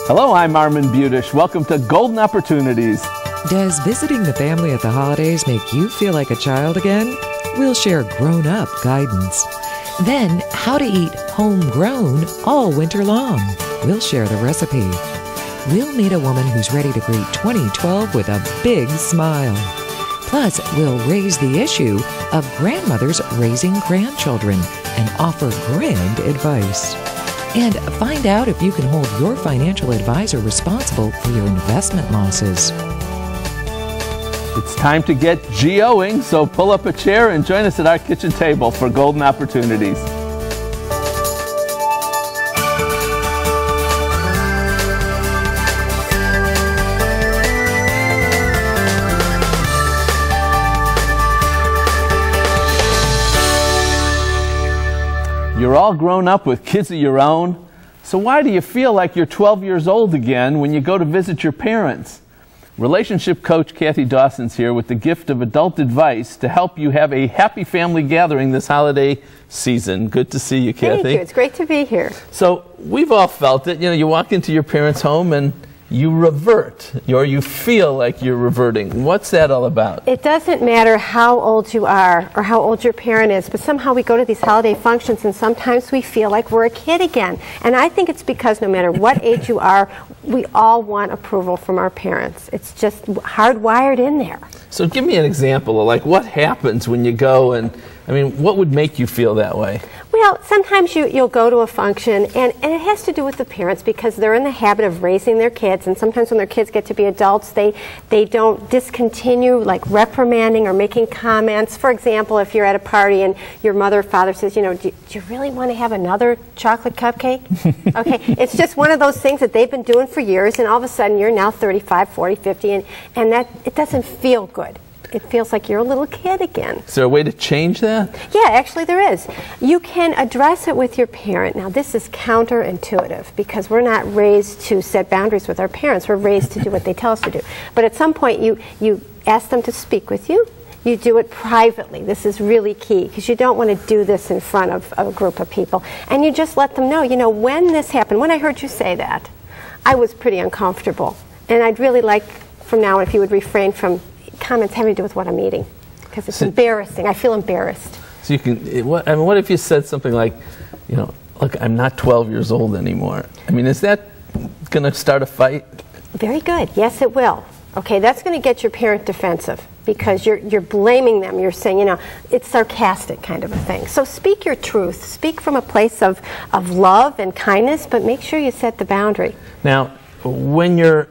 Hello, I'm Armin Budish. Welcome to Golden Opportunities. Does visiting the family at the holidays make you feel like a child again? We'll share grown-up guidance. Then, how to eat homegrown all winter long. We'll share the recipe. We'll meet a woman who's ready to greet 2012 with a big smile. Plus, we'll raise the issue of grandmothers raising grandchildren and offer grand advice. And find out if you can hold your financial advisor responsible for your investment losses. It's time to get GOing, so pull up a chair and join us at our kitchen table for Golden Opportunities. You're all grown up with kids of your own, so why do you feel like you're 12 years old again when you go to visit your parents? Relationship coach Kathy Dawson's here with the gift of adult advice to help you have a happy family gathering this holiday season. Good to see you, Kathy. Thank you. It's great to be here. So we've all felt it. You know, you walk into your parents' home and you revert, or you feel like you're reverting. What's that all about? It doesn't matter how old you are or how old your parent is, but somehow we go to these holiday functions and sometimes we feel like we're a kid again. And I think it's because no matter what age you are, we all want approval from our parents. It's just hardwired in there. So give me an example of like what happens when you go, and I mean, what would make you feel that way? Well, sometimes you'll go to a function, and it has to do with the parents because they're in the habit of raising their kids, and sometimes when their kids get to be adults, they don't discontinue, like reprimanding or making comments. For example, if you're at a party and your mother or father says, you know, do you really want to have another chocolate cupcake? Okay, it's just one of those things that they've been doing for years, and all of a sudden you're now 35, 40, 50, and that it doesn't feel good. It feels like you're a little kid again. Is there a way to change that? Yeah, actually there is. You can address it with your parent. Now this is counterintuitive because we're not raised to set boundaries with our parents. We're raised to do what they tell us to do. But at some point you ask them to speak with you. You do it privately. This is really key because you don't want to do this in front of a group of people. And you just let them know, you know, when this happened, when I heard you say that, I was pretty uncomfortable. And I'd really like from now on if you would refrain from comments having to do with what I'm eating because it's embarrassing. I feel embarrassed. So you can, what if you said something like, you know, look, I'm not 12 years old anymore. I mean, is that going to start a fight? Very good. Yes, it will. Okay, that's going to get your parent defensive because you're blaming them. You're saying, you know, it's sarcastic kind of a thing. So speak your truth. Speak from a place of love and kindness, but make sure you set the boundary. Now, when you're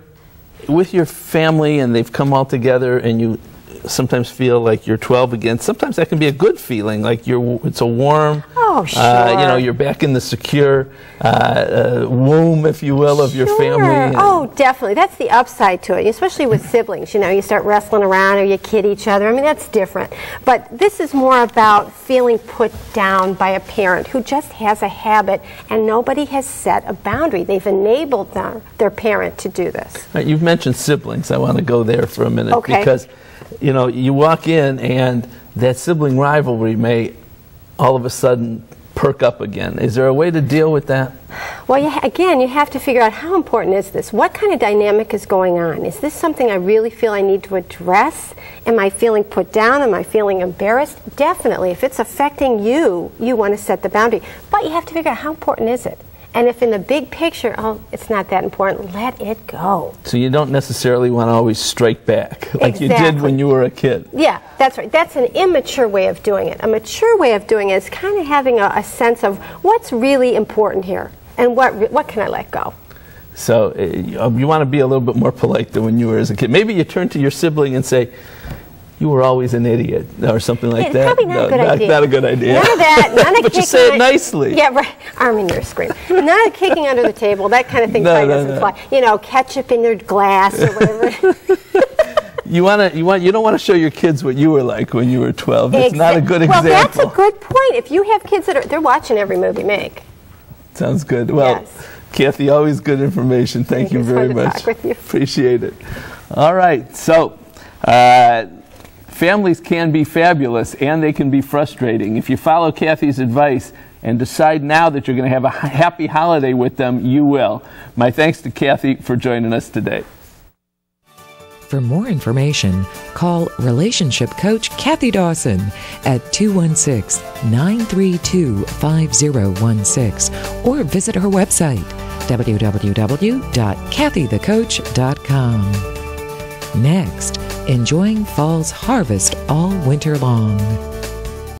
with your family and they've come all together and you sometimes feel like you're 12 again, sometimes that can be a good feeling, like it's a warm, you know, you're back in the secure womb, if you will, of your family. Oh, definitely. That's the upside to it, especially with siblings. You know, you start wrestling around or you kid each other. I mean, that's different. But this is more about feeling put down by a parent who just has a habit and nobody has set a boundary. They've enabled their parent to do this. Right, you've mentioned siblings. I want to go there for a minute because, you know, you walk in and that sibling rivalry may all of a sudden perk up again. Is there a way to deal with that? Well, again, you have to figure out how important is this? What kind of dynamic is going on? Is this something I really feel I need to address? Am I feeling put down? Am I feeling embarrassed? Definitely. If it's affecting you, you want to set the boundary. But you have to figure out how important is it? And if in the big picture, oh, it's not that important, let it go. So you don't necessarily want to always strike back like you did when you were a kid. Yeah, that's right. That's an immature way of doing it. A mature way of doing it is kind of having a sense of what's really important here and what can I let go. So you want to be a little bit more polite than when you were as a kid. Maybe you turn to your sibling and say, you were always an idiot, or something like that. Probably not a good idea. Not a good idea. None of that. None of but you say it nicely. Yeah, right. Armin, you're a scream. None of kicking under the table. That kind of thing probably doesn't fly. You know, ketchup in your glass or whatever. You don't want to show your kids what you were like when you were 12. It's not a good example. Well, that's a good point. If you have kids they're watching every move you make. Sounds good. Well, yes. Kathy, always good information. Thank you very much. Talk with you. Appreciate it. All right. So, families can be fabulous and they can be frustrating. If you follow Kathy's advice and decide now that you're going to have a happy holiday with them, you will. My thanks to Kathy for joining us today. For more information, call relationship coach Kathy Dawson at 216-932-5016 or visit her website, www.kathythecoach.com. Next, enjoying fall's harvest all winter long.